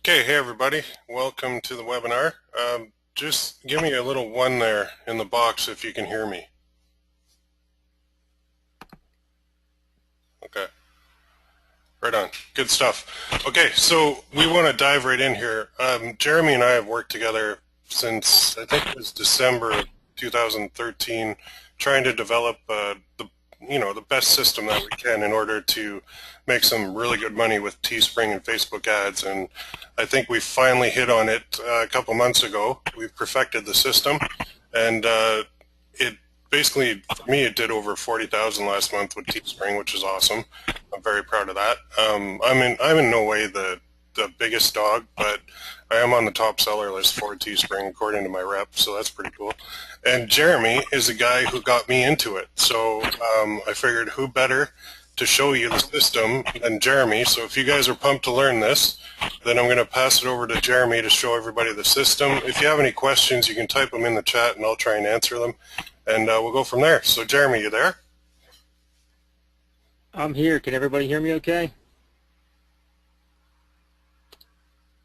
Okay, hey everybody, welcome to the webinar. Just give me a little one there in the box if you can hear me. Okay, right on, good stuff. Okay, so we want to dive right in here. Jeremy and I have worked together since I think it was December of 2013, trying to develop the best system that we can in order to make some really good money with Teespring and Facebook ads. And I think we finally hit on it a couple months ago. We've perfected the system, and it basically, for me, it did over 40,000 last month with Teespring, which is awesome. I'm very proud of that. I'm in no way the biggest dog, but I am on the top seller list for Teespring according to my rep, so that's pretty cool. And Jeremy is a guy who got me into it, so I figured who better to show you the system than Jeremy. So if you guys are pumped to learn this, then I'm going to pass it over to Jeremy to show everybody the system. If you have any questions, you can type them in the chat and I'll try and answer them, and we'll go from there. So Jeremy, you there? I'm here. Can everybody hear me okay?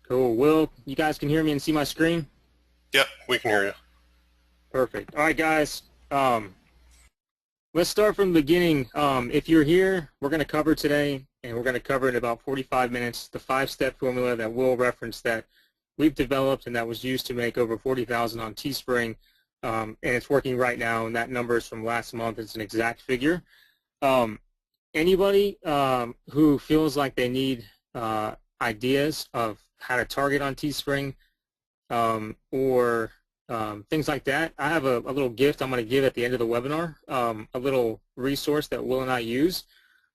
Cool. Will, you guys can hear me and see my screen? Yep, we can hear you. Perfect. All right, guys. Let's start from the beginning. If you're here, we're going to cover today, and we're going to cover in about 45 minutes, the 5-step formula that Will referenced that we've developed and that was used to make over 40,000 on Teespring, and it's working right now, and that number is from last month. It's an exact figure. Anybody who feels like they need ideas of how to target on Teespring or things like that, I have a little gift I'm going to give at the end of the webinar, a little resource that Will and I use,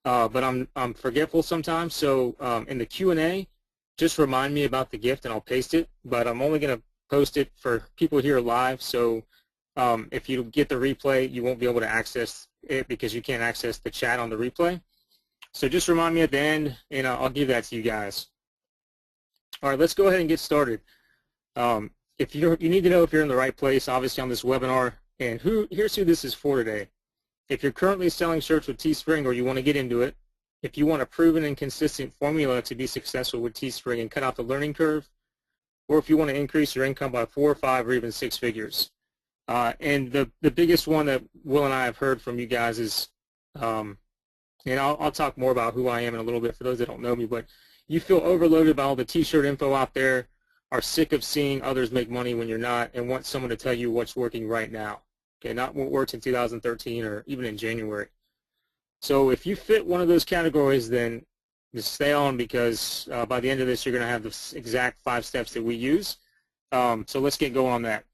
but I'm forgetful sometimes, so in the Q&A, just remind me about the gift and I'll paste it, but I'm only going to post it for people here live, so if you get the replay, you won't be able to access it because you can't access the chat on the replay. So just remind me at the end, and I'll give that to you guys. All right, let's go ahead and get started. If you need to know if you're in the right place, obviously on this webinar, and here's who this is for today. If you're currently selling shirts with Teespring or you want to get into it, if you want a proven and consistent formula to be successful with Teespring and cut out the learning curve, or if you want to increase your income by 4 or 5 or even 6 figures. And the biggest one that Will and I have heard from you guys is, and I'll talk more about who I am in a little bit for those that don't know me, but you feel overloaded by all the t-shirt info out there, are sick of seeing others make money when you're not, and want someone to tell you what's working right now. Okay, not what worked in 2013 or even in January. So if you fit one of those categories, then just stay on, because by the end of this, you're going to have the exact 5 steps that we use. So let's get going on that.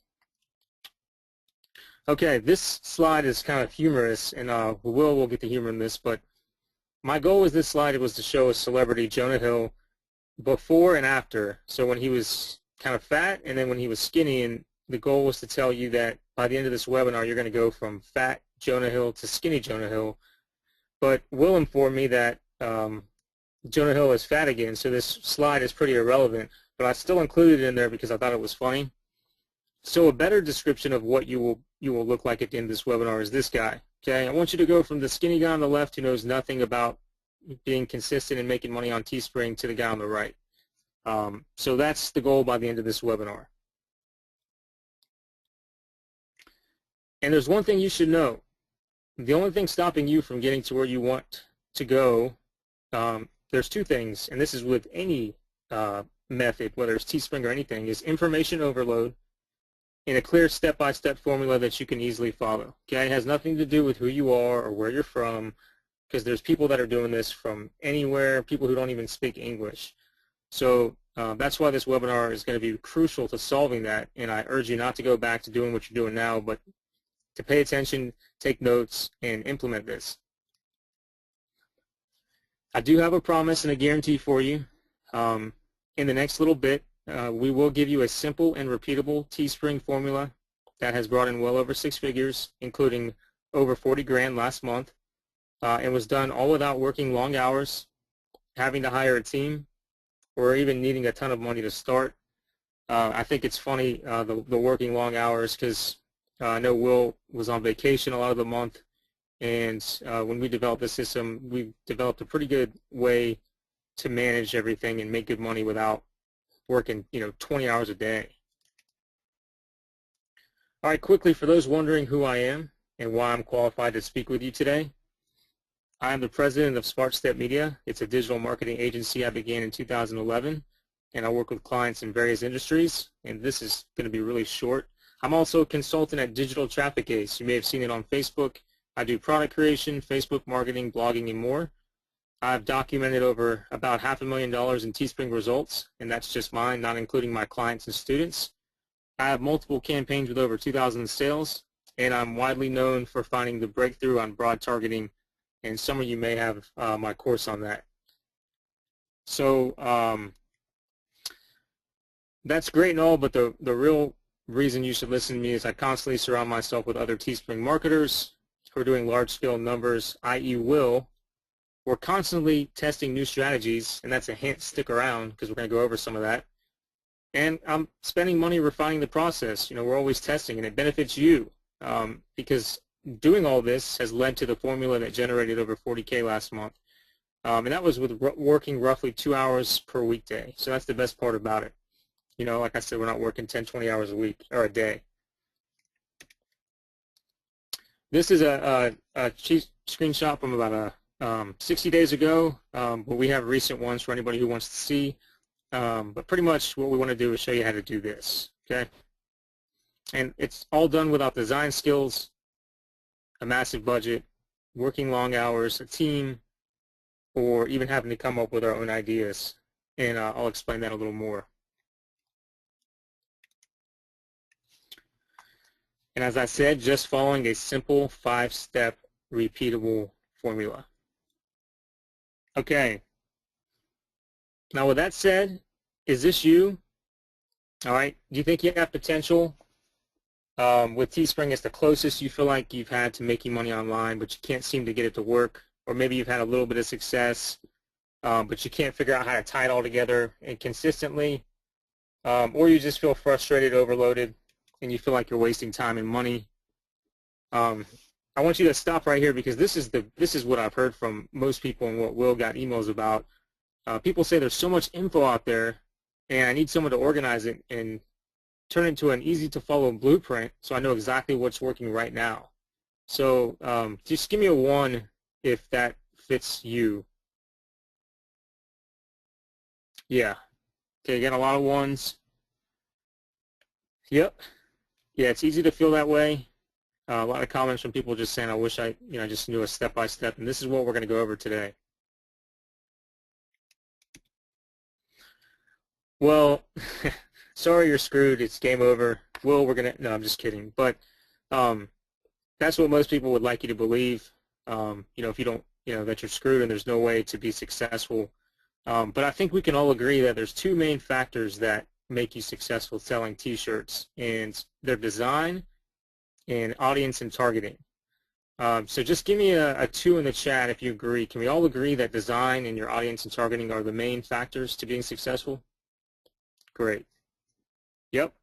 Okay, this slide is kind of humorous, and we'll get the humor in this, but my goal with this slide was to show a celebrity, Jonah Hill, before and after. So when he was kind of fat and then when he was skinny, and the goal was to tell you that by the end of this webinar, you're going to go from fat Jonah Hill to skinny Jonah Hill. But Will informed me that Jonah Hill is fat again, so this slide is pretty irrelevant, but I still included it in there because I thought it was funny. So a better description of what you will look like at the end of this webinar is this guy. Okay, I want you to go from the skinny guy on the left who knows nothing about being consistent and making money on Teespring to the guy on the right. So that's the goal by the end of this webinar. And there's one thing you should know. The only thing stopping you from getting to where you want to go, there's 2 things, and this is with any method, whether it's Teespring or anything, is information overload in a clear step-by-step formula that you can easily follow. Okay, it has nothing to do with who you are or where you're from, because there's people that are doing this from anywhere, people who don't even speak English. So that's why this webinar is going to be crucial to solving that, and I urge you not to go back to doing what you're doing now, but to pay attention, take notes, and implement this. I do have a promise and a guarantee for you. In the next little bit, we will give you a simple and repeatable Teespring formula that has brought in well over 6 figures, including over 40 grand last month, and was done all without working long hours, having to hire a team, or even needing a ton of money to start. I think it's funny, the working long hours, because I know Will was on vacation a lot of the month, and when we developed the system, we developed a pretty good way to manage everything and make good money without working 20 hours a day. All right, quickly, for those wondering who I am and why I'm qualified to speak with you today, I am the president of Smart Step Media. It's a digital marketing agency I began in 2011, and I work with clients in various industries, and this is going to be really short. I'm also a consultant at Digital Traffic Ace. You may have seen it on Facebook. I do product creation, Facebook marketing, blogging, and more. I've documented over about $500,000 in Teespring results, and that's just mine, not including my clients and students. I have multiple campaigns with over 2,000 sales, and I'm widely known for finding the breakthrough on broad targeting, and some of you may have my course on that. So that's great and all, but the real reason you should listen to me is I constantly surround myself with other Teespring marketers who are doing large-scale numbers, i.e. We're constantly testing new strategies, and that's a hint, stick around, because we're going to go over some of that. And I'm spending money refining the process. We're always testing, and it benefits you because doing all this has led to the formula that generated over 40K last month. And that was with working roughly 2 hours per weekday. So that's the best part about it. Like I said, we're not working 10, 20 hours a week or a day. This is a cheap screenshot from about 60 days ago, but we have recent ones for anybody who wants to see. But pretty much what we want to do is show you how to do this, okay? And it's all done without design skills, a massive budget, working long hours, a team, or even having to come up with our own ideas. And I'll explain that a little more. And as I said, just following a simple 5-step repeatable formula. Okay. Now with that said, is this you? All right. Do you think you have potential? With Teespring, it's the closest you feel like you've had to making money online, but you can't seem to get it to work. Or maybe you've had a little bit of success, but you can't figure out how to tie it all together and consistently. Or you just feel frustrated, overloaded, and you feel like you're wasting time and money. I want you to stop right here because this is what I've heard from most people and what Will got emails about. People say there's so much info out there, and I need someone to organize it and turn it into an easy-to-follow blueprint so I know exactly what's working right now. So just give me a 1 if that fits you. Yeah. Okay, again, a lot of 1s. Yep. Yeah, it's easy to feel that way. A lot of comments from people just saying, I wish I just knew a step-by-step, and this is what we're going to go over today. Well, sorry you're screwed. It's game over. Will, no, I'm just kidding. But that's what most people would like you to believe. If you don't, that you're screwed and there's no way to be successful. But I think we can all agree that there's 2 main factors that make you successful selling T-shirts, and their design and audience and targeting. So just give me a 2 in the chat if you agree. Can we all agree that design and your audience and targeting are the main factors to being successful? Great. Yep.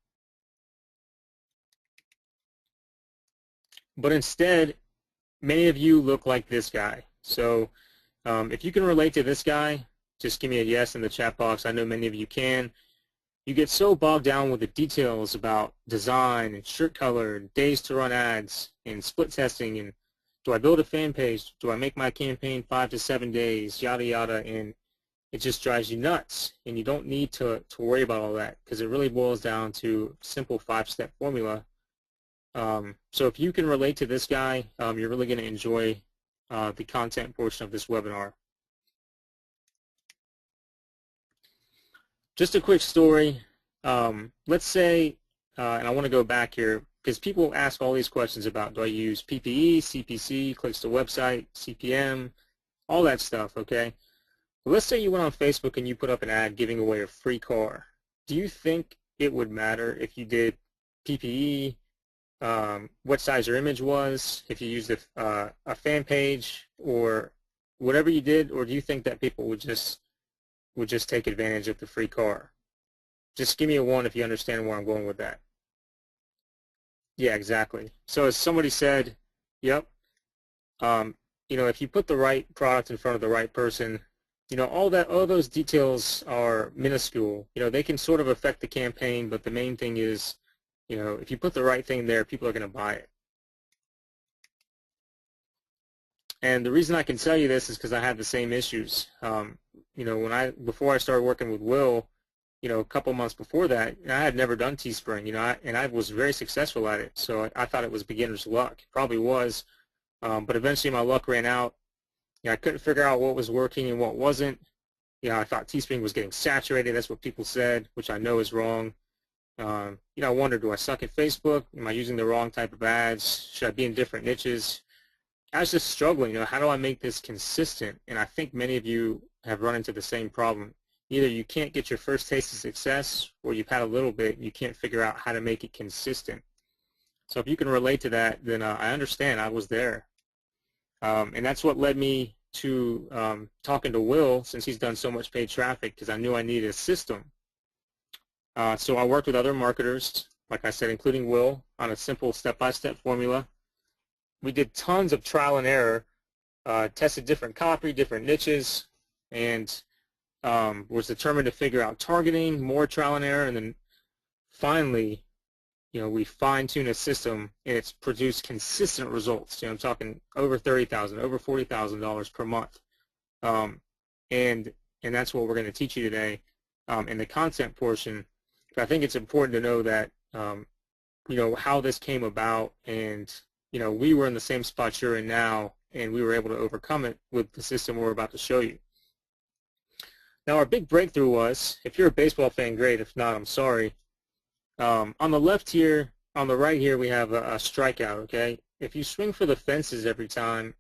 But instead, many of you look like this guy. So if you can relate to this guy, just give me a yes in the chat box. I know many of you can. You get so bogged down with the details about design and shirt color and days to run ads and split testing and do I build a fan page? Do I make my campaign 5 to 7 days? Yada, yada. And it just drives you nuts. And you don't need to worry about all that because it really boils down to a simple 5-step formula. So if you can relate to this guy, you're really going to enjoy the content portion of this webinar. Just a quick story. Let's say, and I want to go back here, because people ask all these questions about, do I use PPE, CPC, clicks to website, CPM, all that stuff, okay? Well, let's say you went on Facebook and you put up an ad giving away a free car. Do you think it would matter if you did PPE, what size your image was, if you used a fan page, or whatever you did, or do you think that people would just take advantage of the free car? Just give me a 1 if you understand where I'm going with that. Yeah, exactly. So as somebody said, yep, if you put the right product in front of the right person, all those details are minuscule. They can sort of affect the campaign, but the main thing is, if you put the right thing there, people are going to buy it. And the reason I can tell you this is because I had the same issues. Before I started working with Will, a couple months before that, I had never done Teespring, and I was very successful at it. So I thought it was beginner's luck. It probably was, but eventually my luck ran out. I couldn't figure out what was working and what wasn't. I thought Teespring was getting saturated. That's what people said, which I know is wrong. I wondered, do I suck at Facebook? Am I using the wrong type of ads? Should I be in different niches? I was just struggling, how do I make this consistent? And I think many of you have run into the same problem. Either you can't get your first taste of success, or you've had a little bit and you can't figure out how to make it consistent. So if you can relate to that, then I understand. I was there. And that's what led me to talking to Will, since he's done so much paid traffic, because I knew I needed a system. So I worked with other marketers, like I said, including Will, on a simple step-by-step formula. We did tons of trial and error, tested different copy, different niches, and was determined to figure out targeting, more trial and error, and then finally, we fine-tuned a system, and it's produced consistent results. I'm talking over $30,000, over $40,000 per month, and that's what we're going to teach you today in the content portion. But I think it's important to know that how this came about, and we were in the same spot you're in now, and we were able to overcome it with the system we're about to show you. Now, our big breakthrough was, if you're a baseball fan, great. If not, I'm sorry. On the left here, on the right here, we have a strikeout, okay? If you swing for the fences every time,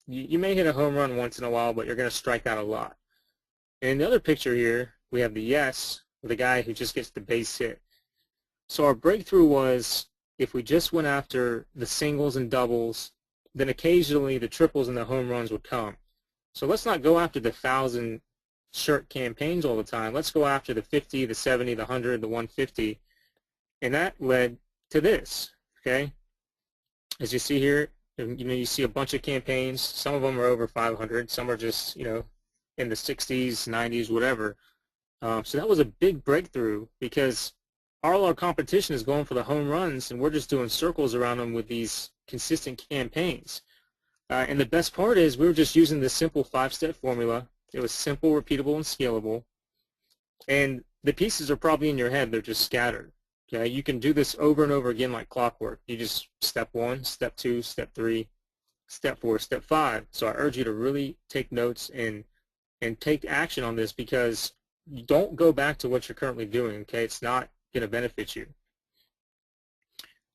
you may hit a home run once in a while, but you're going to strike out a lot. And in the other picture here, we have the yes, with the guy who just gets the base hit. So our breakthrough was, if we just went after the singles and doubles, then occasionally the triples and the home runs would come. So let's not go after the 1,000 shirt campaigns all the time. Let's go after the 50, the 70, the 100, the 150. And that led to this, okay? As you see here, you see a bunch of campaigns. Some of them are over 500. Some are just, in the 60s, 90s, whatever. So that was a big breakthrough, because all our competition is going for the home runs, and we're just doing circles around them with these consistent campaigns. And the best part is we were just using this simple 5-step formula. It was simple, repeatable, and scalable. And the pieces are probably in your head. They're just scattered. Okay? You can do this over and over again like clockwork. You just step 1, step 2, step 3, step 4, step 5. So I urge you to really take notes and take action on this, because you don't go back to what you're currently doing. Okay? It's not going to benefit you.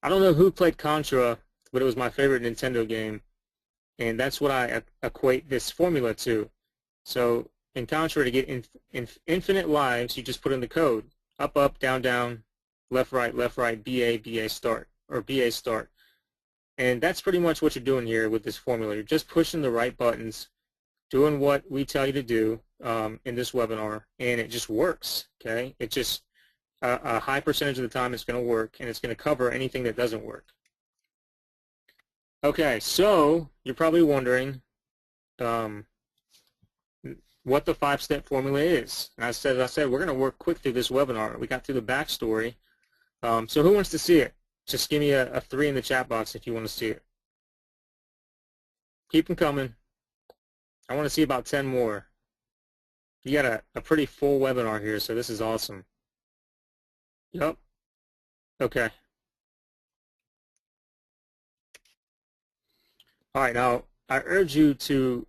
I don't know who played Contra, but it was my favorite Nintendo game, and that's what I equate this formula to. So in Contra, to get infinite lives, you just put in the code: up, up, down, down, left, right, BA, BA, start, or BA, start. And that's pretty much what you're doing here with this formula. You're just pushing the right buttons, doing what we tell you to do in this webinar, and it just works. Okay? It just a high percentage of the time it's going to work, and it's going to cover anything that doesn't work. Okay, so you're probably wondering what the 5-step formula is. And as I said, we're going to work quick through this webinar. We got through the backstory. So who wants to see it? Just give me a 3 in the chat box if you want to see it. Keep them coming. I want to see about 10 more. You got a pretty full webinar here, so this is awesome. Yep. Okay. All right, now I urge you to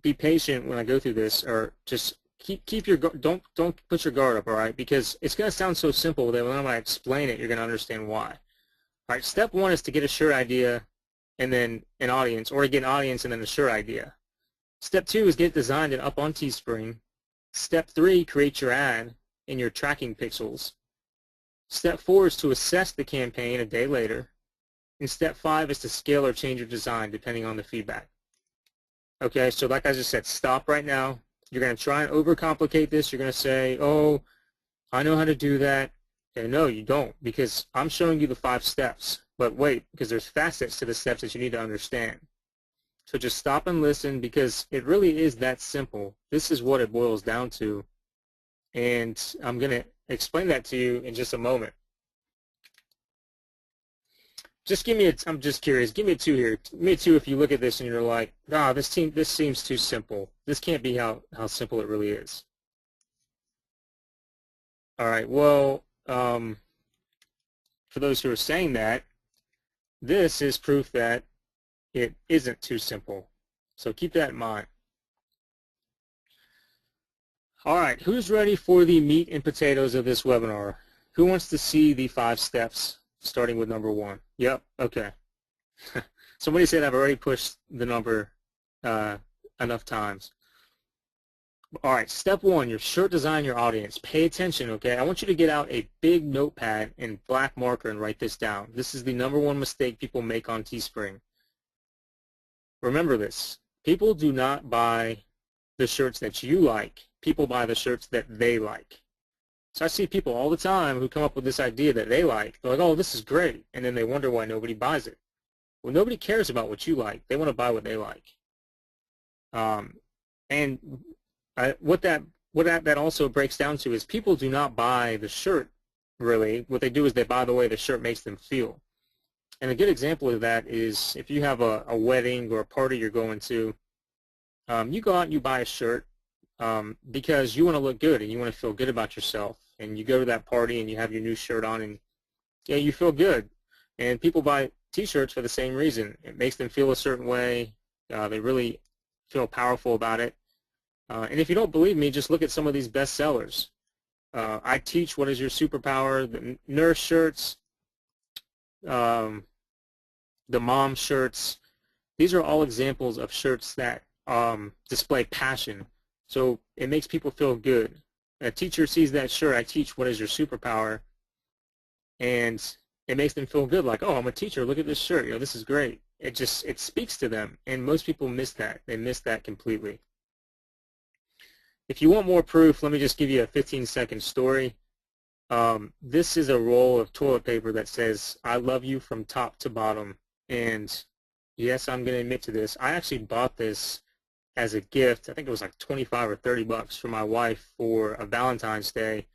be patient when I go through this, or just keep your don't put your guard up, all right? Because it's going to sound so simple that when I explain it, you're going to understand why. All right, step 1 is to get a shirt idea and then an audience, or to get an audience and then a shirt idea. Step 2 is get it designed and up on Teespring. Step 3, create your ad in your tracking pixels. Step 4 is to assess the campaign a day later. And step 5 is to scale or change your design depending on the feedback. Okay, so like I just said, stop right now. You're going to try and overcomplicate this. You're going to say, oh, I know how to do that. And no, you don't, because I'm showing you the 5 steps. But wait, because there's facets to the steps that you need to understand. So just stop and listen, because it really is that simple. This is what it boils down to. And I'm going to explain that to you in just a moment. Just give me a, I'm just curious, give me a 2 here. Give me a 2 if you look at this and you're like, ah, this seems too simple. This can't be how simple it really is. All right, well, for those who are saying that, this is proof that it isn't too simple. So keep that in mind. All right, who's ready for the meat and potatoes of this webinar? Who wants to see the 5 steps, starting with number 1? Yep, okay. Somebody said I've already pushed the number enough times. All right, step 1, your shirt design, your audience. Pay attention, okay? I want you to get out a big notepad and black marker and write this down. This is the number 1 mistake people make on Teespring. Remember this. People do not buy the shirts that you like. People buy the shirts that they like. So I see people all the time who come up with this idea that they like. They're like, oh, this is great. And then they wonder why nobody buys it. Well, nobody cares about what you like. They want to buy what they like. And what that also breaks down to is people do not buy the shirt, really. What they do is they buy the way the shirt makes them feel. And a good example of that is if you have a wedding or a party you're going to, you go out and you buy a shirt because you want to look good and you want to feel good about yourself. And you go to that party and you have your new shirt on and yeah, you feel good. And people buy T-shirts for the same reason. It makes them feel a certain way. They really feel powerful about it. And if you don't believe me, just look at some of these best sellers. I teach What is Your Superpower, the nurse shirts, the mom shirts. These are all examples of shirts that display passion. So it makes people feel good. A teacher sees that shirt, I teach What is Your Superpower, and it makes them feel good, like, oh, I'm a teacher, look at this shirt, you know, this is great. It speaks to them, and most people miss that. They miss that completely. If you want more proof, let me just give you a 15-second story. This is a roll of toilet paper that says, I love you from top to bottom. And yes, I'm going to admit to this. I actually bought this as a gift. I think it was like 25 or 30 bucks for my wife for a Valentine's Day.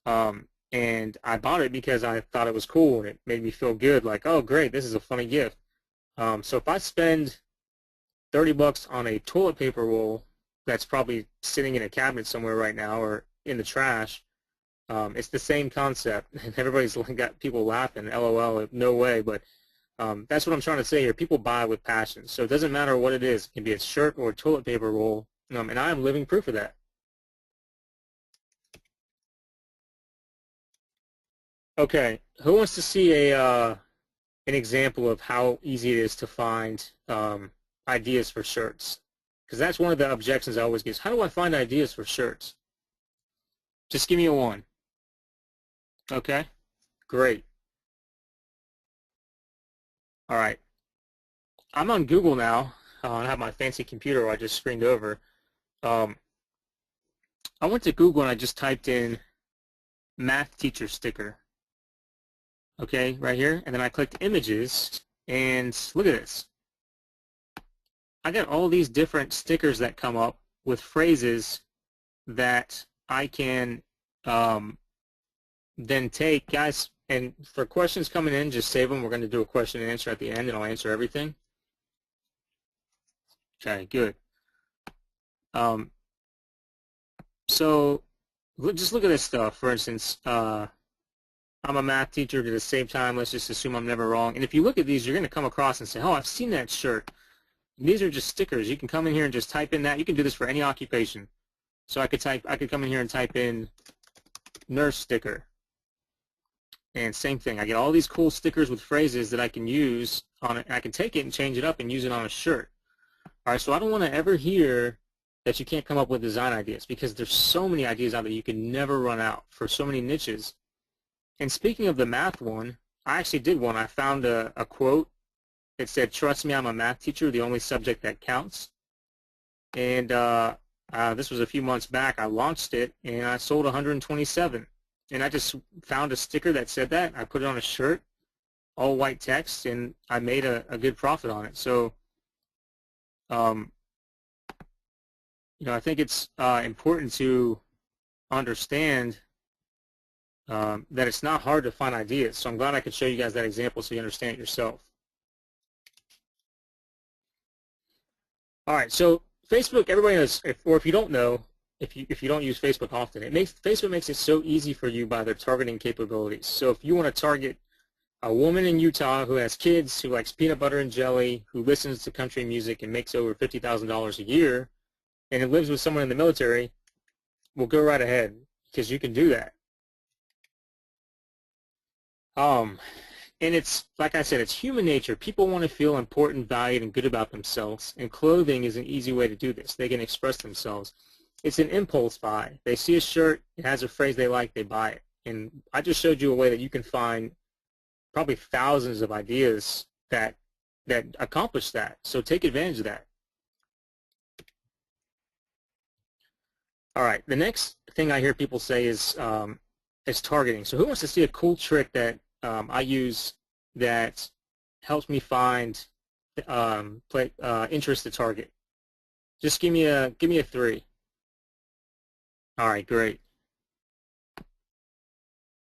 And I bought it because I thought it was cool and it made me feel good, like, oh, great, this is a funny gift. So if I spend 30 bucks on a toilet paper roll that's probably sitting in a cabinet somewhere right now or in the trash, it's the same concept. And everybody's got people laughing, LOL, no way. But that's what I'm trying to say here. People buy with passion. So it doesn't matter what it is. It can be a shirt or a toilet paper roll. And I am living proof of that. Okay, who wants to see an example of how easy it is to find ideas for shirts? Because that's one of the objections I always get. How do I find ideas for shirts? Just give me a 1. Okay, great. All right, I'm on Google now. I have my fancy computer I just screened over. I went to Google and I just typed in math teacher sticker. Okay, right here, and then I clicked images, and look at this. I got all these different stickers that come up with phrases that I can then take. Guys, and for questions coming in, just save them. We're going to do a question and answer at the end, and I'll answer everything. Okay, good. So just look at this stuff. For instance, I'm a math teacher. At the same time, let's just assume I'm never wrong. And if you look at these, you're going to come across and say, oh, I've seen that shirt. And these are just stickers. You can come in here and just type in that. You can do this for any occupation. So I could come in here and type in nurse sticker. And same thing. I get all these cool stickers with phrases that I can use on it. I can take it and change it up and use it on a shirt. All right, so I don't want to ever hear that you can't come up with design ideas, because there's so many ideas out there. You can never run out for so many niches. And speaking of the math one, I actually did one. I found a quote. It said, trust me, I'm a math teacher, the only subject that counts. And this was a few months back. I launched it, and I sold 127. And I just found a sticker that said that. I put it on a shirt, all white text, and I made a good profit on it. So Um, I think it's important to understand that it's not hard to find ideas. So I'm glad I could show you guys that example so you understand it yourself. All right, so Facebook, everybody knows, or if you don't know, if you don't use Facebook often, Facebook makes it so easy for you by their targeting capabilities. So if you want to target a woman in Utah who has kids, who likes peanut butter and jelly, who listens to country music and makes over $50,000 a year, and it lives with someone in the military, well, go right ahead because you can do that. And it's, like I said, it's human nature. People want to feel important, valued, and good about themselves, and clothing is an easy way to do this. They can express themselves. It's an impulse buy. They see a shirt, it has a phrase they like, they buy it. And I just showed you a way that you can find probably thousands of ideas that accomplish that. So take advantage of that. All right, the next thing I hear people say is targeting. So who wants to see a cool trick that I use that helps me find interest to target? Just give me a 3. All right, great.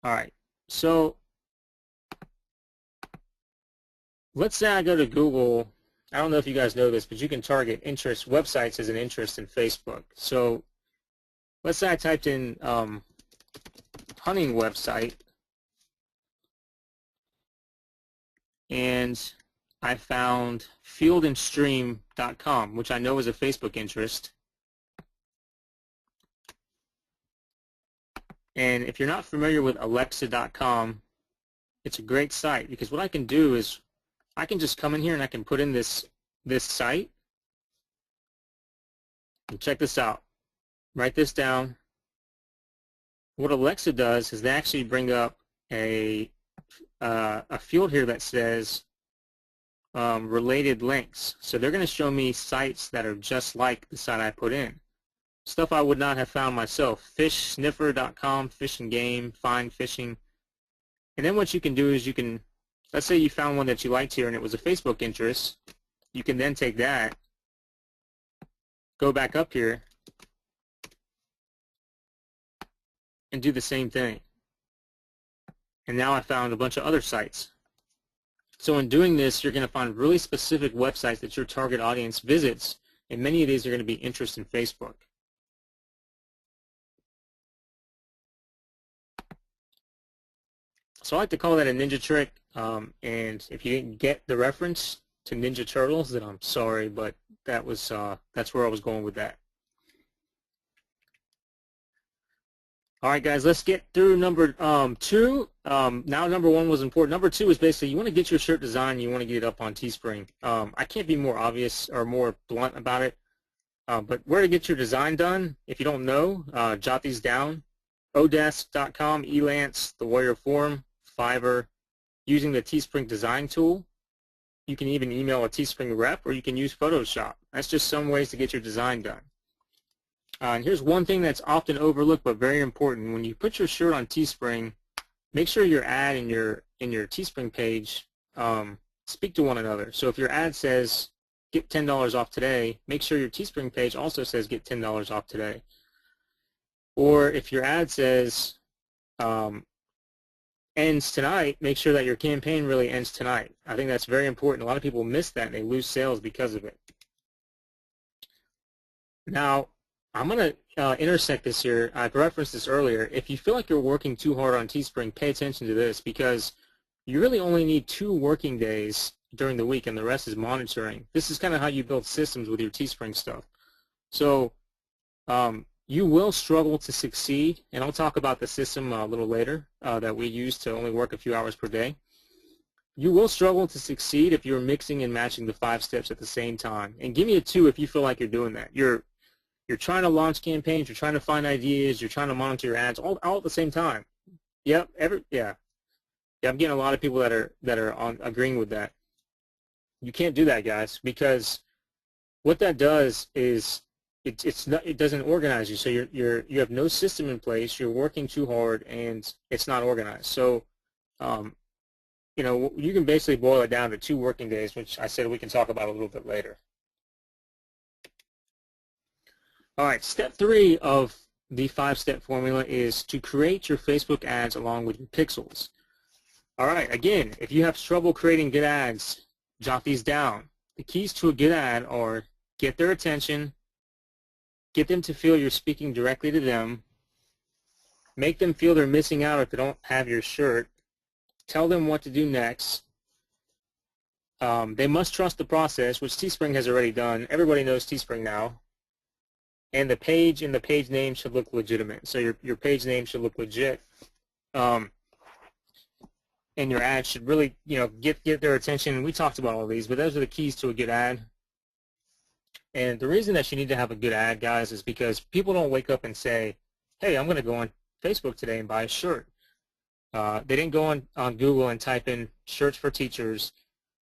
All right, so let's say I go to Google. I don't know if you guys know this, but you can target interest websites as an interest in Facebook. So let's say I typed in hunting website, and I found fieldandstream.com, which I know is a Facebook interest. And if you're not familiar with alexa.com, it's a great site because what I can do is I can just come in here and I can put in this site. And check this out. Write this down. What Alexa does is they actually bring up a field here that says related links. So they're going to show me sites that are just like the site I put in. Stuff I would not have found myself. Fishsniffer.com, fish and game, find fishing. And then what you can do is you can, let's say you found one that you liked here and it was a Facebook interest. You can then take that, go back up here, and do the same thing. And now I found a bunch of other sites. So in doing this, you're going to find really specific websites that your target audience visits, and many of these are going to be interest in Facebook. So I like to call that a ninja trick, and if you didn't get the reference to Ninja Turtles, then I'm sorry, but that was that's where I was going with that. All right, guys, let's get through number 2. Now number 1 was important. Number 2 is basically you want to get your shirt design, you want to get it up on Teespring. I can't be more obvious or more blunt about it, but where to get your design done, if you don't know, jot these down. Odesk.com, Elance, the Warrior Forum, Fiverr, using the Teespring design tool. You can even email a Teespring rep, or you can use Photoshop. That's just some ways to get your design done. And here's one thing that's often overlooked but very important. When you put your shirt on Teespring, make sure your ad and your Teespring page speak to one another. So if your ad says get $10 off today, make sure your Teespring page also says get $10 off today. Or if your ad says ends tonight, make sure that your campaign really ends tonight. I think that's very important. A lot of people miss that and they lose sales because of it. Now, I'm going to intersect this here. I've referenced this earlier. If you feel like you're working too hard on Teespring, pay attention to this because you really only need 2 working days during the week and the rest is monitoring. This is kind of how you build systems with your Teespring stuff. So you will struggle to succeed, and I'll talk about the system a little later that we use to only work a few hours per day. You will struggle to succeed if you're mixing and matching the 5 steps at the same time. And give me a 2 if you feel like you're doing that. You're trying to launch campaigns, you're trying to find ideas, you're trying to monitor your ads all at the same time. Yep, yeah, I'm getting a lot of people that are on agreeing with that. You can't do that, guys, because what that does is it doesn't organize you. So you have no system in place. You're working too hard, and it's not organized. So, you can basically boil it down to 2 working days, which I said we can talk about a little bit later. All right, step 3 of the 5-step formula is to create your Facebook ads along with your pixels. All right, again, if you have trouble creating good ads, jot these down. The keys to a good ad are get their attention, get them to feel you're speaking directly to them, make them feel they're missing out if they don't have your shirt, tell them what to do next. They must trust the process, which Teespring has already done. Everybody knows Teespring now. And the page and the page name should look legitimate. So your page name should look legit. And your ad should really, get their attention. We talked about all these, but those are the keys to a good ad. And the reason that you need to have a good ad, guys, is because people don't wake up and say, hey, I'm going to go on Facebook today and buy a shirt. They didn't go on Google and type in shirts for teachers.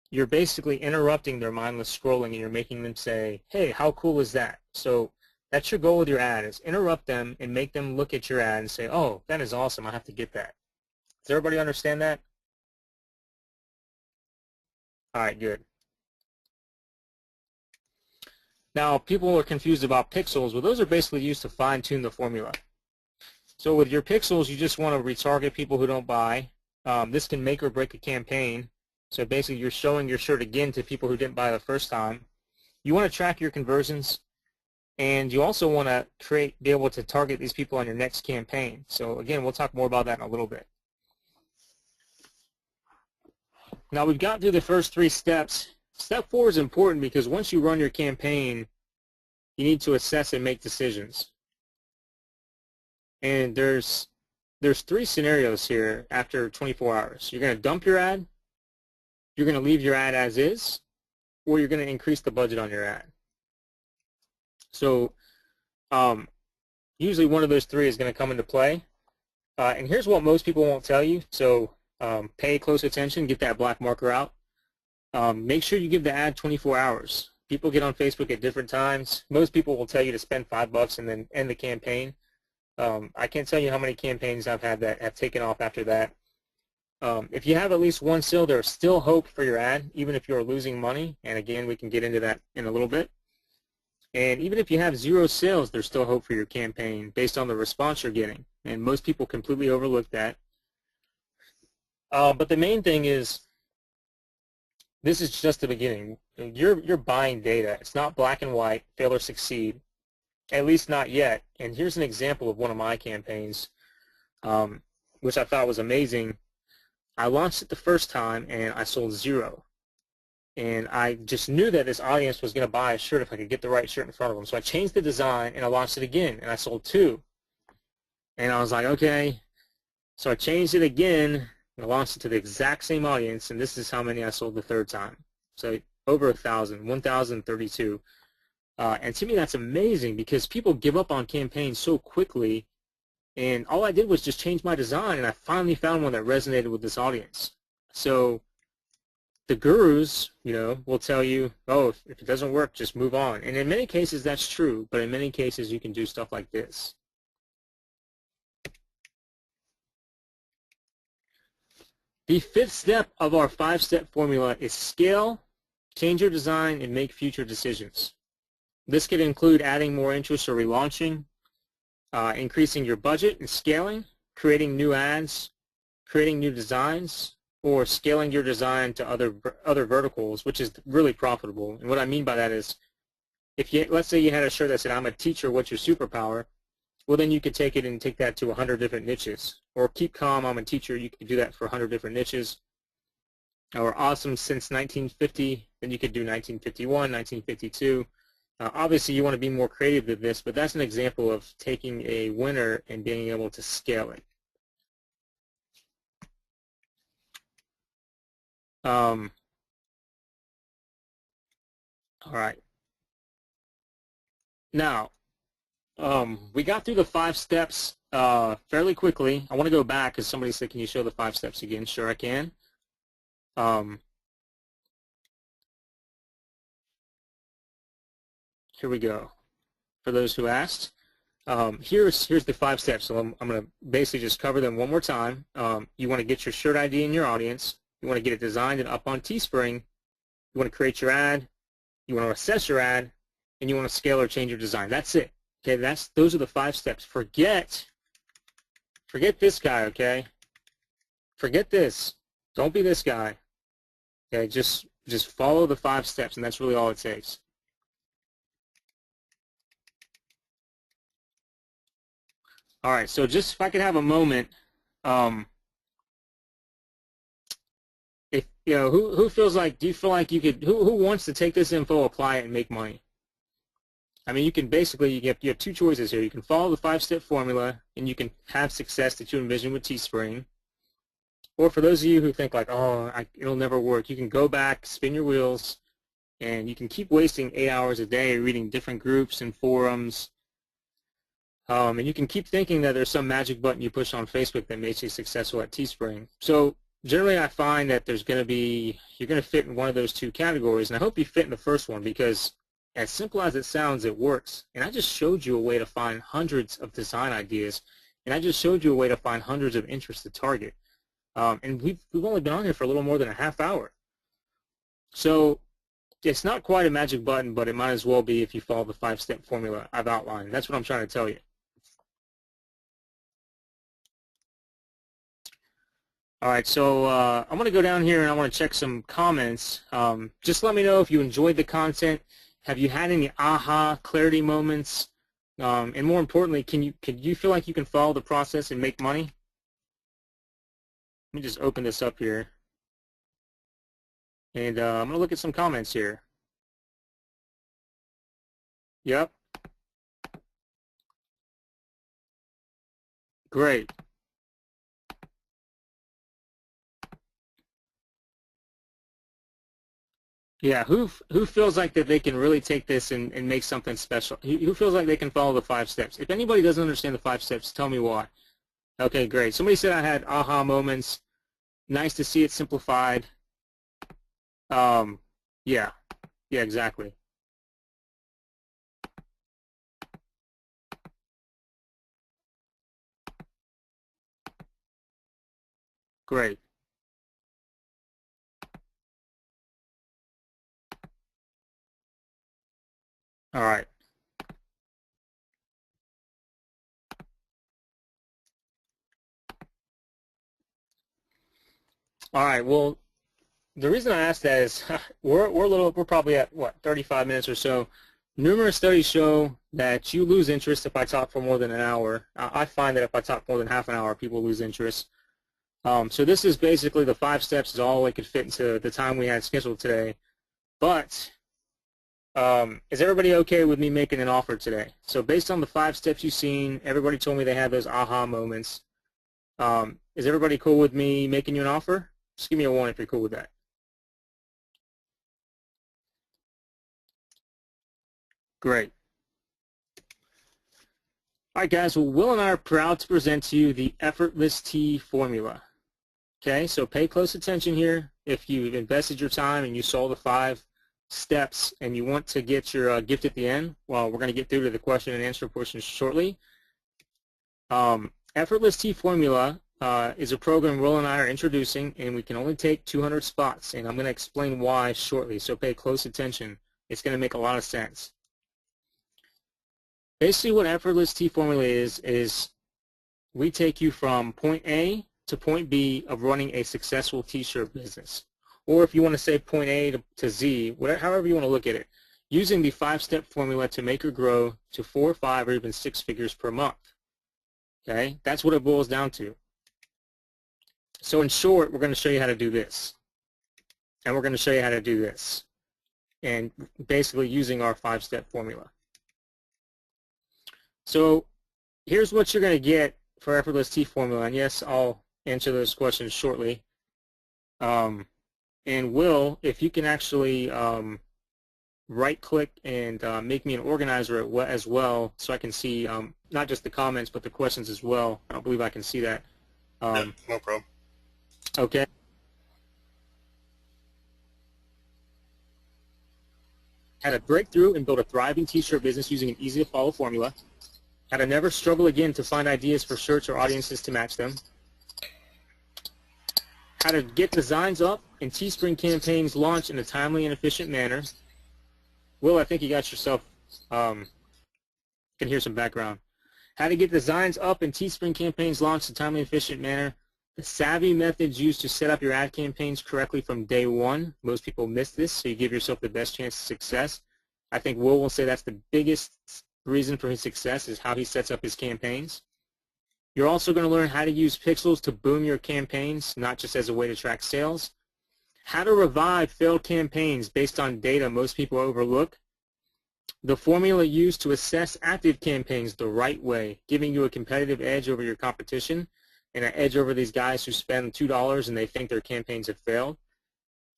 You're basically interrupting their mindless scrolling, and you're making them say, hey, how cool is that? So that's your goal with your ad, is interrupt them and make them look at your ad and say, oh, that is awesome, I have to get that. Does everybody understand that? All right, good. Now, people are confused about pixels. Well, those are basically used to fine-tune the formula. So with your pixels, you just want to retarget people who don't buy. This can make or break a campaign. So basically, you're showing your shirt again to people who didn't buy the first time. You want to track your conversions, and you also want to be able to target these people on your next campaign. So again, we'll talk more about that in a little bit. Now, we've got through the first 3 steps. Step 4 is important because once you run your campaign, you need to assess and make decisions. And there's 3 scenarios here after 24 hours. You're going to dump your ad, you're going to leave your ad as is, or you're going to increase the budget on your ad. So usually one of those 3 is going to come into play. And here's what most people won't tell you. So pay close attention, get that black marker out. Make sure you give the ad 24 hours. People get on Facebook at different times. Most people will tell you to spend $5 and then end the campaign. I can't tell you how many campaigns I've had that have taken off after that. If you have at least 1 sale, there's still hope for your ad, even if you're losing money. And again, we can get into that in a little bit. And even if you have 0 sales, there's still hope for your campaign based on the response you're getting. And most people completely overlook that. But the main thing is, this is just the beginning. You're buying data. It's not black and white, fail or succeed, at least not yet. And here's an example of one of my campaigns, which I thought was amazing. I launched it the first time, and I sold 0. And I just knew that this audience was going to buy a shirt if I could get the right shirt in front of them. So I changed the design, and I launched it again, and I sold 2. And I was like, okay. So I changed it again, and I launched it to the exact same audience, and this is how many I sold the 3rd time. So over 1,000, 1,032. And to me, that's amazing because people give up on campaigns so quickly, and all I did was just change my design, and I finally found one that resonated with this audience. So the gurus, will tell you, oh, if it doesn't work, just move on. And in many cases, that's true, but in many cases, you can do stuff like this. The 5th step of our 5-step formula is scale, change your design, and make future decisions. This could include adding more interest or relaunching, increasing your budget and scaling, creating new ads, creating new designs, or scaling your design to other verticals, which is really profitable. And what I mean by that is, let's say you had a shirt that said, I'm a teacher, what's your superpower? Well, then you could take it and take that to 100 different niches. Or keep calm, I'm a teacher, you could do that for 100 different niches. Or awesome since 1950, then you could do 1951, 1952. Obviously, you want to be more creative than this, but that's an example of taking a winner and being able to scale it. All right. Now, we got through the 5 steps fairly quickly. I want to go back because somebody said, can you show the 5 steps again? Sure, I can. Here we go. For those who asked, here's the 5 steps. So I'm going to basically just cover them one more time. You want to get your shirt ID in your audience. You want to get it designed and up on Teespring. You want to create your ad. You want to assess your ad, and you want to scale or change your design. That's it. Okay, those are the 5 steps. Forget this guy, okay? Forget this. Don't be this guy. Okay, just follow the 5 steps, and that's really all it takes. All right, so just if I could have a moment, if you know, who feels like, do you feel like you could, who wants to take this info, apply it, and make money? I mean, you can basically, you have 2 choices here. You can follow the 5-step formula, and you can have success that you envision with Teespring. Or for those of you who think like, oh, it'll never work, you can go back, spin your wheels, and you can keep wasting 8 hours a day reading different groups and forums. And you can keep thinking that there's some magic button you push on Facebook that makes you successful at Teespring. So generally I find that you're going to fit in one of those 2 categories, and I hope you fit in the first one, because as simple as it sounds, it works. And I just showed you a way to find hundreds of design ideas, and I just showed you a way to find hundreds of interests to target. And we've only been on here for a little more than a half hour. So it's not quite a magic button, but it might as well be if you follow the 5-step formula I've outlined. That's what I'm trying to tell you. All right, so I'm going to go down here and I want to check some comments. Just let me know if you enjoyed the content. Have you had any aha clarity moments? And more importantly, could you feel like you can follow the process and make money? Let me just open this up here. And I'm going to look at some comments here. Yep. Great. Yeah, who feels like that they can really take this and make something special? Who feels like they can follow the 5 steps? If anybody doesn't understand the 5 steps, tell me why. Okay, great. Somebody said I had aha moments. Nice to see it simplified. Yeah, exactly. Great. All right. All right. Well, the reason I asked that is we're probably at what, 35 minutes or so. Numerous studies show that you lose interest if I talk for more than an hour. I find that if I talk more than half an hour, people lose interest. So this is basically the 5 steps is all I could fit into the time we had scheduled today. But is everybody okay with me making an offer today? So based on the 5 steps you've seen, everybody told me they had those aha moments. Is everybody cool with me making you an offer? Just give me a 1 if you're cool with that. Great. All right, guys. Well, Will and I are proud to present to you the Effortless Tea formula. Okay, so pay close attention here. If you've invested your time and you saw the 5 steps and you want to get your gift at the end, well, we're going to get through to the question and answer portion shortly. Effortless Tea formula is a program Will and I are introducing, and we can only take 200 spots, and I'm going to explain why shortly, so pay close attention. It's going to make a lot of sense. Basically what Effortless Tea formula is we take you from point A to point B of running a successful t-shirt business. Or if you want to say point A to Z, however you want to look at it, using the 5-step formula to make or grow to 4, 5, or even 6 figures per month. Okay, that's what it boils down to. So in short, we're going to show you how to do this. And we're going to show you how to do this. And basically using our 5-step formula. So here's what you're going to get for Effortless Tea formula. And yes, I'll answer those questions shortly. And Will, if you can actually right-click and make me an organizer as well, so I can see not just the comments but the questions as well. I don't believe I can see that. Yeah, no problem. Okay. How to break through and build a thriving t-shirt business using an easy-to-follow formula. How to never struggle again to find ideas for shirts or audiences to match them. How to get designs up and Teespring campaigns launched in a timely and efficient manner. Will, I think you got yourself can hear some background. How to get designs up and Teespring campaigns launched in a timely, efficient manner. The savvy methods used to set up your ad campaigns correctly from day one. Most people miss this, so you give yourself the best chance of success. I think Will say that's the biggest reason for his success is how he sets up his campaigns. You're also going to learn how to use pixels to boom your campaigns, not just as a way to track sales. How to revive failed campaigns based on data most people overlook. The formula used to assess active campaigns the right way, giving you a competitive edge over your competition and an edge over these guys who spend $2 and they think their campaigns have failed.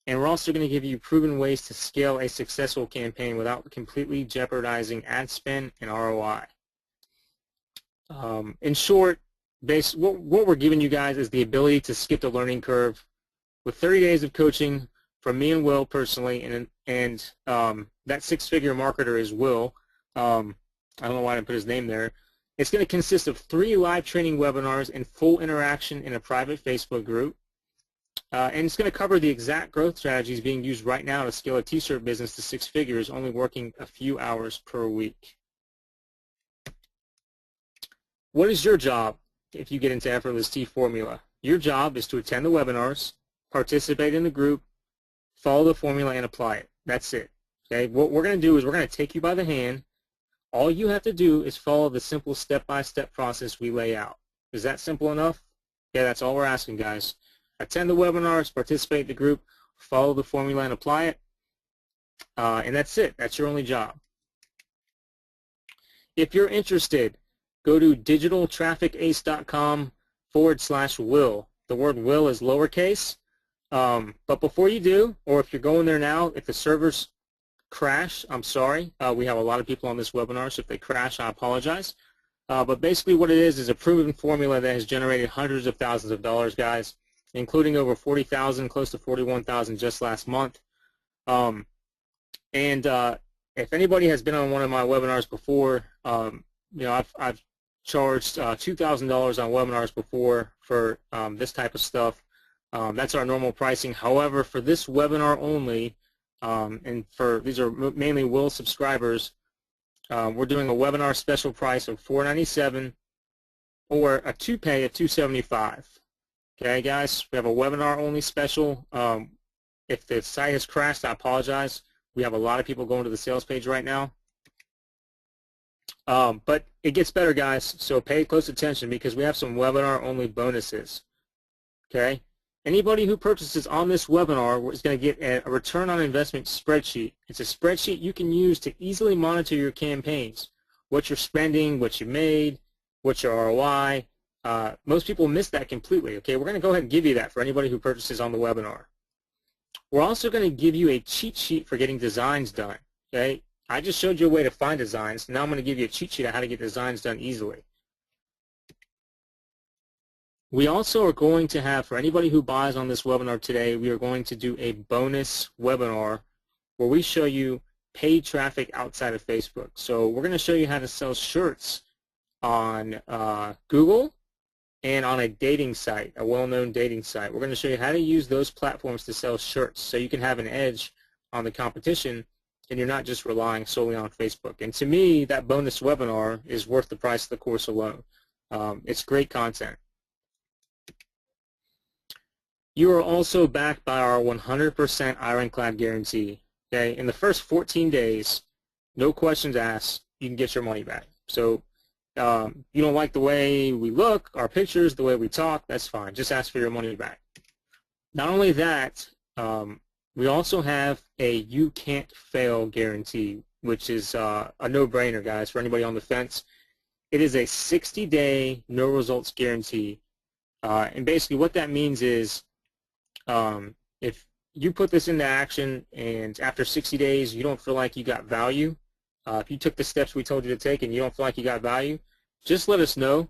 And we're also going to give you proven ways to scale a successful campaign without completely jeopardizing ad spend and ROI. In short, what we're giving you guys is the ability to skip the learning curve with 30 days of coaching from me and Will personally, and that six-figure marketer is Will. I don't know why I didn't put his name there. It's going to consist of 3 live training webinars and full interaction in a private Facebook group. And it's going to cover the exact growth strategies being used right now to scale a t-shirt business to 6 figures, only working a few hours per week. What is your job if you get into Effortless T Formula? Your job is to attend the webinars, participate in the group, follow the formula, and apply it. That's it. Okay? What we're going to do is we're going to take you by the hand. All you have to do is follow the simple step-by-step process we lay out. Is that simple enough? Yeah, that's all we're asking, guys. Attend the webinars, participate in the group, follow the formula, and apply it. And that's it. That's your only job. If you're interested, go to digitaltrafficace.com/will. The word will is lowercase. But before you do, or if you're going there now, if the servers crash, I'm sorry. We have a lot of people on this webinar, so if they crash, I apologize. But basically what it is a proven formula that has generated hundreds of thousands of dollars, guys, including over 40,000, close to 41,000 just last month. If anybody has been on one of my webinars before, I've charged $2,000 on webinars before for this type of stuff. That's our normal pricing. However, for this webinar only, and for these are mainly Will subscribers, we're doing a webinar special price of $497 or a two-pay of $275. Okay, guys, we have a webinar only special. If the site has crashed, I apologize. We have a lot of people going to the sales page right now. But it gets better, guys, so pay close attention because we have some webinar only bonuses. Okay? Anybody who purchases on this webinar is going to get a return on investment spreadsheet. It's a spreadsheet you can use to easily monitor your campaigns, what you're spending, what you made, what's your ROI. Most people miss that completely. Okay, we're going to go ahead and give you that for anybody who purchases on the webinar. We're also going to give you a cheat sheet for getting designs done. Okay, I just showed you a way to find designs. Now I'm going to give you a cheat sheet on how to get designs done easily. We also are going to have, for anybody who buys on this webinar today, we are going to do a bonus webinar where we show you paid traffic outside of Facebook. So we're going to show you how to sell shirts on Google and on a dating site, a well-known dating site. We're going to show you how to use those platforms to sell shirts so you can have an edge on the competition and you're not just relying solely on Facebook. And to me, that bonus webinar is worth the price of the course alone. It's great content. You are also backed by our 100% ironclad guarantee. Okay, in the first 14 days, no questions asked, you can get your money back. So you don't like the way we look, our pictures, the way we talk, that's fine. Just ask for your money back. Not only that, we also have a you can't fail guarantee, which is a no-brainer, guys, for anybody on the fence. It is a 60-day no results guarantee. And basically what that means is if you put this into action and after 60 days you don't feel like you got value, if you took the steps we told you to take and you don't feel like you got value, just let us know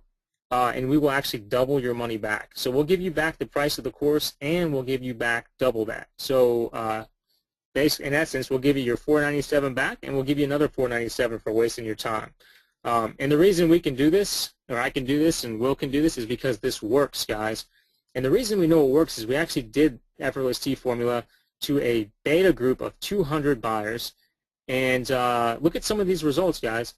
and we will actually double your money back. So we'll give you back the price of the course and we'll give you back double that. So basically, in essence, we'll give you your $497 back and we'll give you another $497 for wasting your time. And the reason we can do this, or I can do this and Will can do this, is because this works, guys. And the reason we know it works is we actually did Effortless T Formula to a beta group of 200 buyers. And look at some of these results, guys.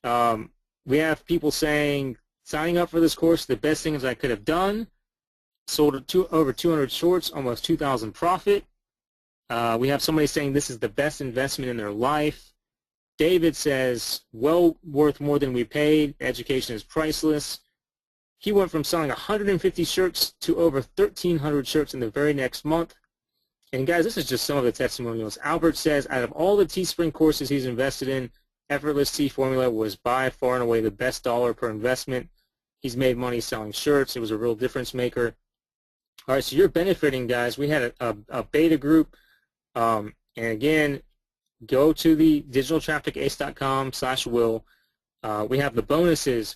We have people saying, signing up for this course, the best things I could have done. Sold over 200 shorts, almost 2,000 profit. We have somebody saying this is the best investment in their life. David says, well worth more than we paid. Education is priceless. He went from selling 150 shirts to over 1,300 shirts in the very next month. And guys, this is just some of the testimonials. Albert says, out of all the Teespring courses he's invested in, Effortless T Formula was by far and away the best dollar per investment. He's made money selling shirts. It was a real difference maker. All right, so you're benefiting, guys. We had a beta group. And again, go to the digitaltrafficace.com/will. We have the bonuses,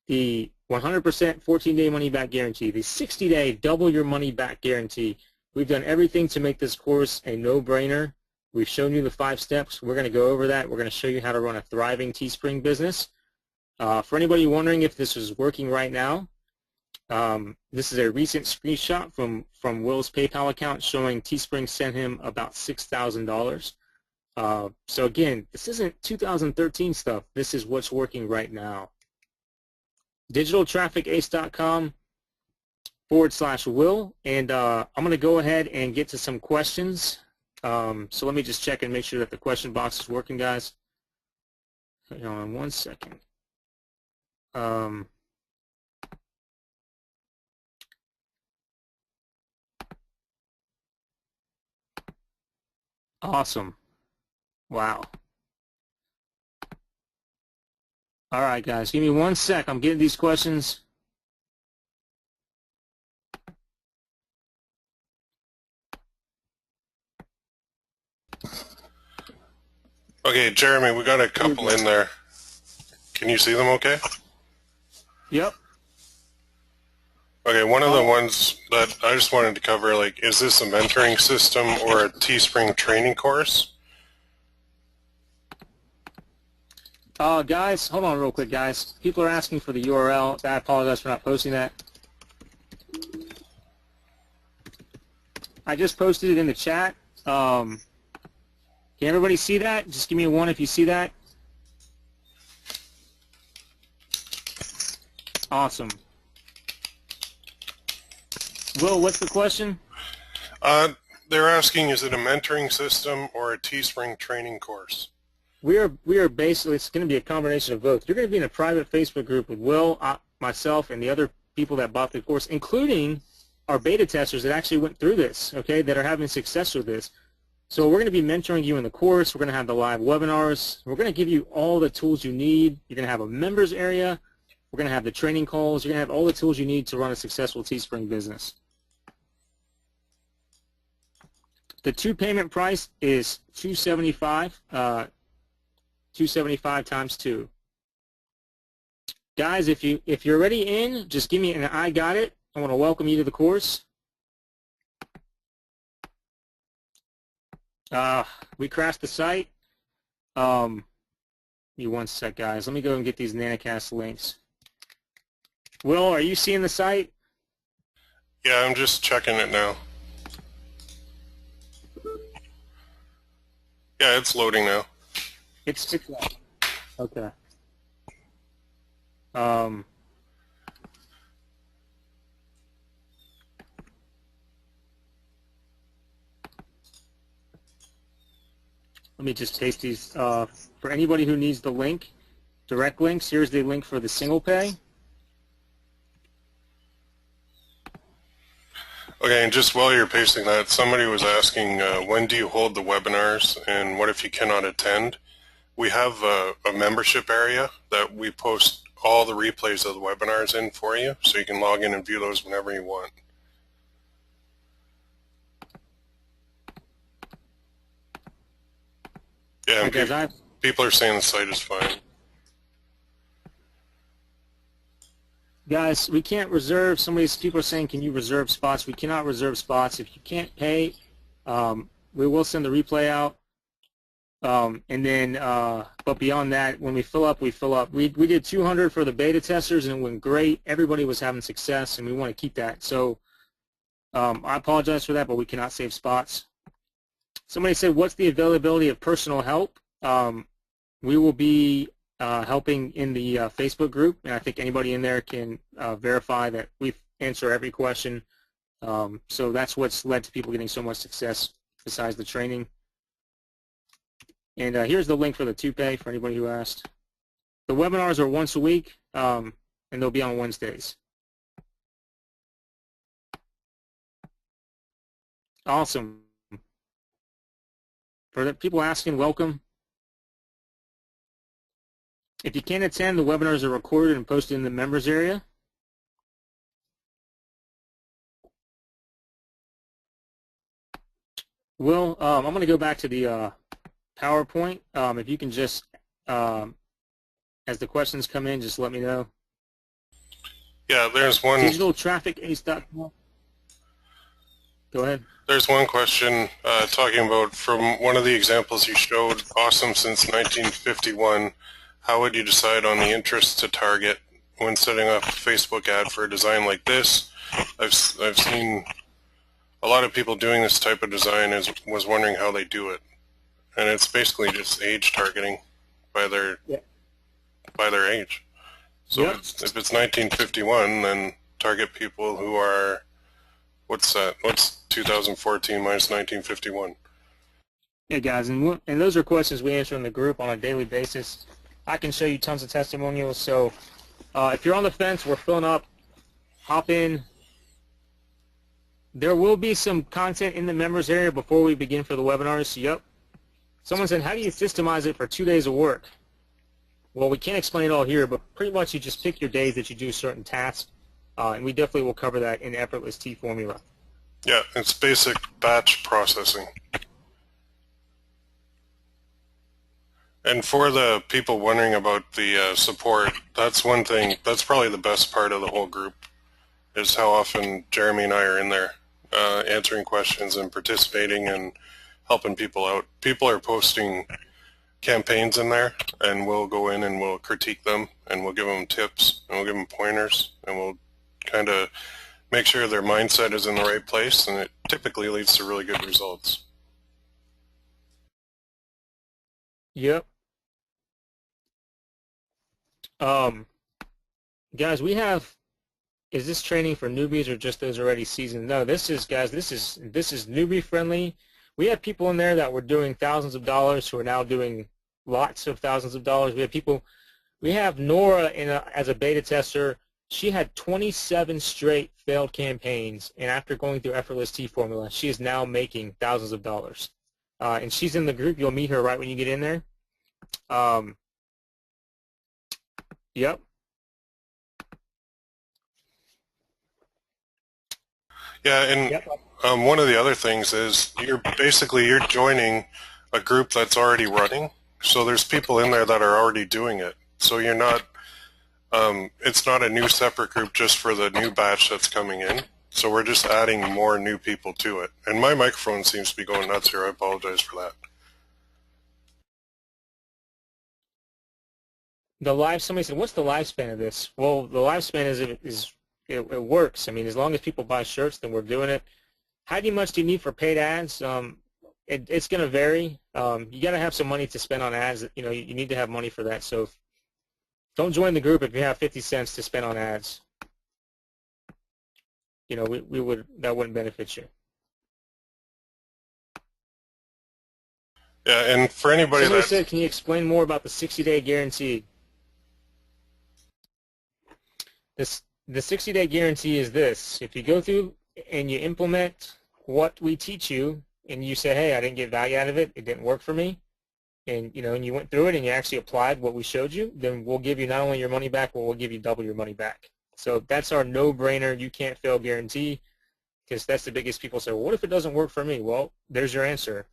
the 100% 14-day money-back guarantee, the 60-day double your money-back guarantee. We've done everything to make this course a no-brainer. We've shown you the 5 steps. We're going to go over that. We're going to show you how to run a thriving Teespring business. For anybody wondering if this is working right now, this is a recent screenshot from Will's PayPal account showing Teespring sent him about $6,000. So again, this isn't 2013 stuff. This is what's working right now. digitaltrafficace.com/will, and I'm going to go ahead and get to some questions. So let me just check and make sure that the question box is working, guys. Hang on 1 second. Awesome. Wow. All right, guys, give me 1 sec. I'm getting these questions. Okay, Jeremy, we got a couple in there. Can you see them okay? Yep. Okay, one of the ones that I just wanted to cover, like, is this a mentoring system or a Teespring training course? Guys, hold on real quick, guys. People are asking for the URL. I apologize for not posting that. I just posted it in the chat. Can everybody see that? Just give me a 1 if you see that. Awesome. Will, what's the question? They're asking, is it a mentoring system or a Teespring training course? We are basically, it's going to be a combination of both. You're going to be in a private Facebook group with Will, myself, and the other people that bought the course, including our beta testers that actually went through this, okay, that are having success with this. So we're going to be mentoring you in the course. We're going to have the live webinars. We're going to give you all the tools you need. You're going to have a members area. We're going to have the training calls. You're going to have all the tools you need to run a successful Teespring business. The 2 payment price is $275. 275 times 2. Guys, if you're already in, just give me an I got it. I want to welcome you to the course. We crashed the site. Give me 1 sec, guys. Let me go and get these Nanocast links. Will, are you seeing the site? Yeah, I'm just checking it now. Yeah, it's loading now. It's okay. Let me just paste these. For anybody who needs the link, direct links, here's the link for the single pay. Okay, and just while you're pasting that, somebody was asking, when do you hold the webinars, and what if you cannot attend? We have a membership area that we post all the replays of the webinars in for you, so you can log in and view those whenever you want. Yeah, and people are saying the site is fine. Guys, we can't reserve. People are saying, can you reserve spots? We cannot reserve spots. If you can't pay, we will send the replay out. And then, but beyond that, when we fill up, we fill up. We did 200 for the beta testers, and it went great. Everybody was having success, and we want to keep that. So I apologize for that, but we cannot save spots. Somebody said, what's the availability of personal help? We will be helping in the Facebook group, and I think anybody in there can verify that we answer every question. So that's what's led to people getting so much success besides the training. And here's the link for the to-pay for anybody who asked. The webinars are once a week, and they'll be on Wednesdays. Awesome. For the people asking, welcome. If you can't attend, the webinars are recorded and posted in the members area. Will, I'm going to go back to the PowerPoint. If you can just, as the questions come in, just let me know. Yeah, there's one. DigitalTrafficAce.com. Go ahead. There's one question talking about, from one of the examples you showed, awesome since 1951. How would you decide on the interest to target when setting up a Facebook ad for a design like this? I've seen a lot of people doing this type of design, was wondering how they do it. And it's basically just age targeting by their age. So if it's 1951, then target people who are, what's that? What's 2014 minus 1951? Hey guys, and those are questions we answer in the group on a daily basis. I can show you tons of testimonials. So if you're on the fence, we're filling up. Hop in. There will be some content in the members area before we begin for the webinars. Yep. Someone said, how do you systemize it for 2 days of work? Well, we can't explain it all here, but pretty much you just pick your days that you do certain tasks, and we definitely will cover that in Effortless T Formula. Yeah, it's basic batch processing. And for the people wondering about the support, that's one thing, that's probably the best part of the whole group, is how often Jeremy and I are in there answering questions and participating and helping people out. People are posting campaigns in there, and we'll go in and we'll critique them, and we'll give them tips, and we'll give them pointers, and we'll kind of make sure their mindset is in the right place, and it typically leads to really good results. Yep. Guys, we have, is this training for newbies or just those already seasoned? No, this is, guys, this is newbie friendly. We have people in there that were doing thousands of dollars who are now doing lots of thousands of dollars. We have people, we have Nora as a beta tester. She had 27 straight failed campaigns, and after going through Effortless T Formula, she is now making thousands of dollars. And she's in the group. You'll meet her right when you get in there. Yep. Yeah, and Yep. one of the other things is you're joining a group that's already running. So there's people in there that are already doing it. So you're not, it's not a new separate group just for the new batch that's coming in. So we're just adding more new people to it. And my microphone seems to be going nuts here. I apologize for that. Somebody said, what's the lifespan of this? Well, the lifespan it works. I mean, as long as people buy shirts, then we're doing it. How much do you need for paid ads? It's going to vary. You got to have some money to spend on ads. You know, you need to have money for that. So don't join the group if you have 50 cents to spend on ads. You know, that wouldn't benefit you. Yeah, and for anybody Somebody said, can you explain more about the 60-day guarantee? The 60-day guarantee is this. If you go through and you implement what we teach you, and you say, hey, I didn't get value out of it, it didn't work for me, and and you went through it and you actually applied what we showed you, then we'll give you not only your money back, but we'll give you double your money back. So that's our no-brainer, you can't fail guarantee, because that's the biggest. People say, well, what if it doesn't work for me? Well, there's your answer.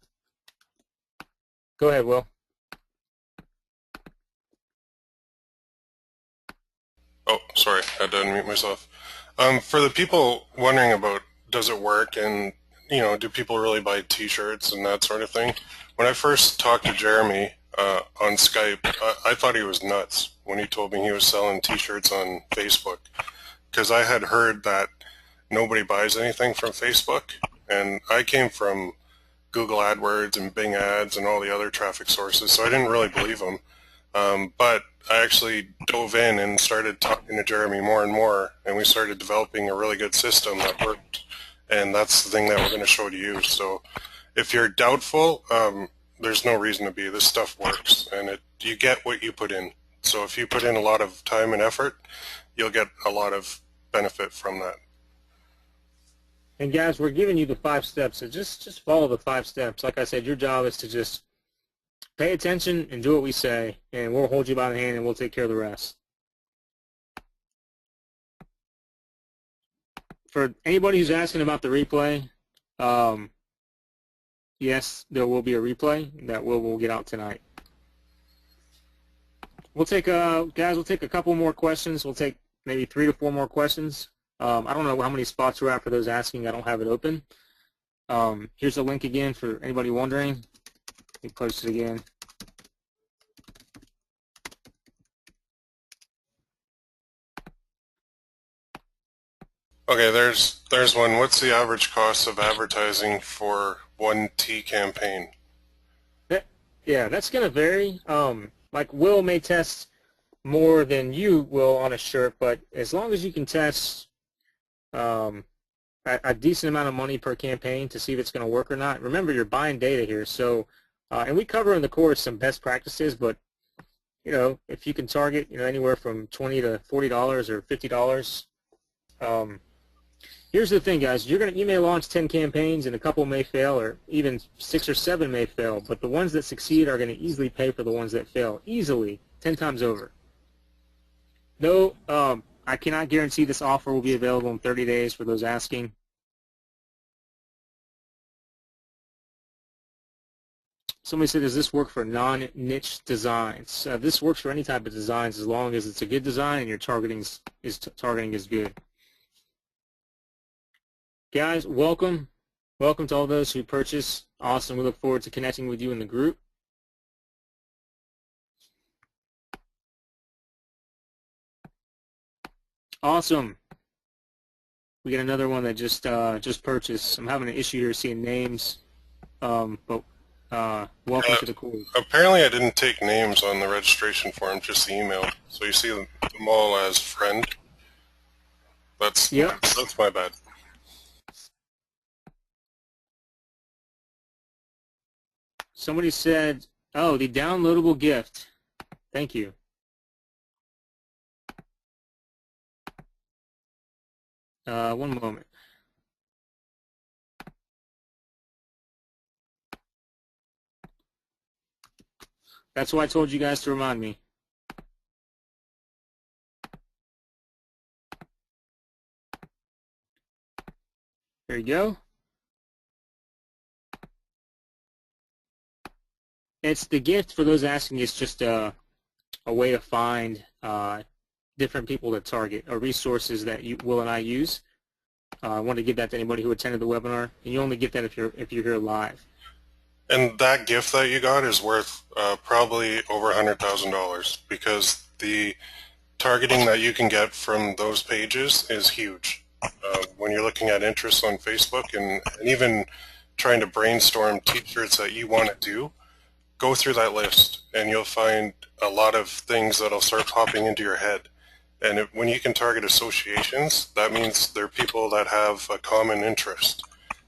Go ahead, Will. Oh, sorry, I had to unmute myself. For the people wondering about does it work and, do people really buy t-shirts and that sort of thing, when I first talked to Jeremy on Skype, I thought he was nuts when he told me he was selling t-shirts on Facebook, because I had heard that nobody buys anything from Facebook, and I came from Google AdWords and Bing Ads and all the other traffic sources, so I didn't really believe him. But I actually dove in and started talking to Jeremy more and more, and we started developing a really good system that worked. And that's the thing that we're going to show to you. So if you're doubtful, there's no reason to be. This stuff works, and you get what you put in. So if you put in a lot of time and effort, you'll get a lot of benefit from that. And guys, we're giving you the 5 steps, so just follow the 5 steps. Like I said, your job is to just pay attention and do what we say, and we'll hold you by the hand and we'll take care of the rest. For anybody who's asking about the replay, yes, there will be a replay that we'll get out tonight. We'll take guys, we'll take a couple more questions. We'll take maybe 3 to 4 more questions. I don't know how many spots we're at for those asking. I don't have it open. Here's the link again for anybody wondering. Let me post it again. Okay, there's one. What's the average cost of advertising for one tea campaign? Yeah, that's going to vary. Like Will may test more than you will on a shirt, but as long as you can test a decent amount of money per campaign to see if it's going to work or not. Remember, you're buying data here, so and we cover in the course some best practices, but if you can target anywhere from $20 to $40 or $50. Here's the thing, guys. You may launch 10 campaigns and a couple may fail, or even 6 or 7 may fail, but the ones that succeed are going to easily pay for the ones that fail, easily, 10 times over. No, I cannot guarantee this offer will be available in 30 days for those asking. Somebody said, does this work for non-niche designs? This works for any type of designs as long as it's a good design and your targeting is good. Guys, welcome. Welcome to all those who purchase. Awesome. We look forward to connecting with you in the group. Awesome. We got another one that just purchased. I'm having an issue here seeing names, but welcome to the course. Apparently I didn't take names on the registration form, just the email. So you see them all as friend. That's my bad. Somebody said, oh, the downloadable gift. Thank you. One moment. That's why I told you guys to remind me. There you go. It's the gift for those asking is just a way to find different people to target or resources that Will and I use. I want to give that to anybody who attended the webinar, and you only get that if you're here live. And that gift that you got is worth probably over $100,000 because the targeting that you can get from those pages is huge. When you're looking at interests on Facebook and even trying to brainstorm t-shirts that you want to do, go through that list and you'll find a lot of things that'll start popping into your head. And when you can target associations, that means they're people that have a common interest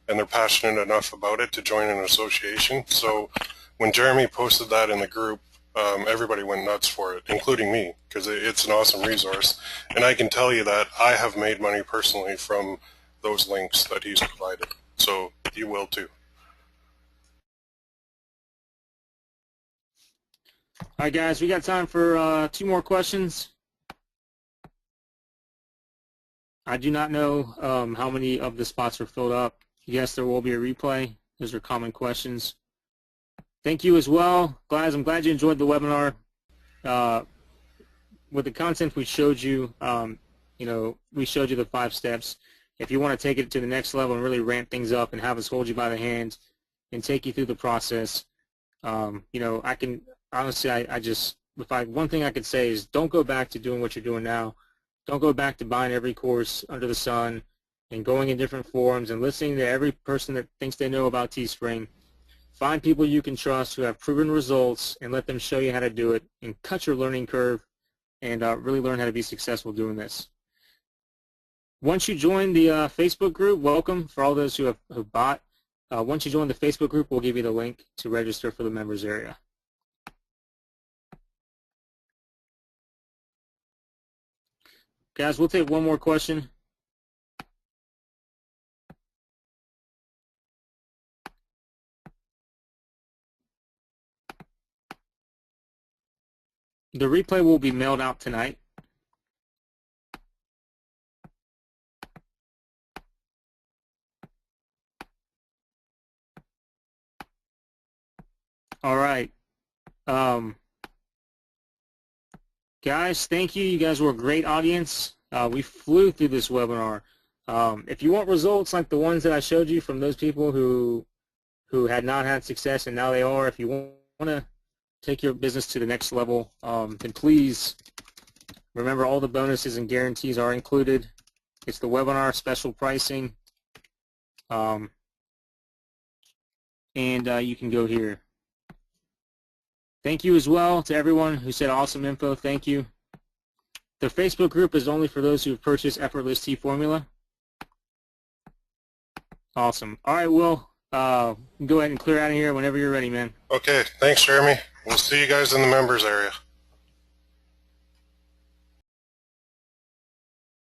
and they're passionate enough about it to join an association. So when Jeremy posted that in the group, everybody went nuts for it, including me, because it's an awesome resource. And I can tell you that I have made money personally from those links that he's provided. So you will too. All right, guys, we got time for 2 more questions. I do not know how many of the spots are filled up. Yes, there will be a replay. Those are common questions. Thank you as well. Guys, I'm glad you enjoyed the webinar. With the content we showed you, we showed you the 5 steps. If you want to take it to the next level and really ramp things up and have us hold you by the hand and take you through the process, I can honestly, one thing I could say is don't go back to doing what you're doing now. Don't go back to buying every course under the sun and going in different forums and listening to every person that thinks they know about Teespring. Find people you can trust who have proven results and let them show you how to do it and cut your learning curve and really learn how to be successful doing this. Once you join the Facebook group, welcome for all those who have bought. Once you join the Facebook group, we'll give you the link to register for the members area. Guys, we'll take one more question. The replay will be mailed out tonight. All right. Guys, thank you. You guys were a great audience. We flew through this webinar. If you want results like the ones that I showed you from those people who had not had success and now they are, if you want to take your business to the next level, then please remember all the bonuses and guarantees are included. It's the webinar special pricing, and you can go here. Thank you as well to everyone who said awesome info. Thank you. The Facebook group is only for those who have purchased Effortless Tea Formula. Awesome. All right, Will, go ahead and clear out of here whenever you're ready, man. Okay, thanks, Jeremy. We'll see you guys in the members area.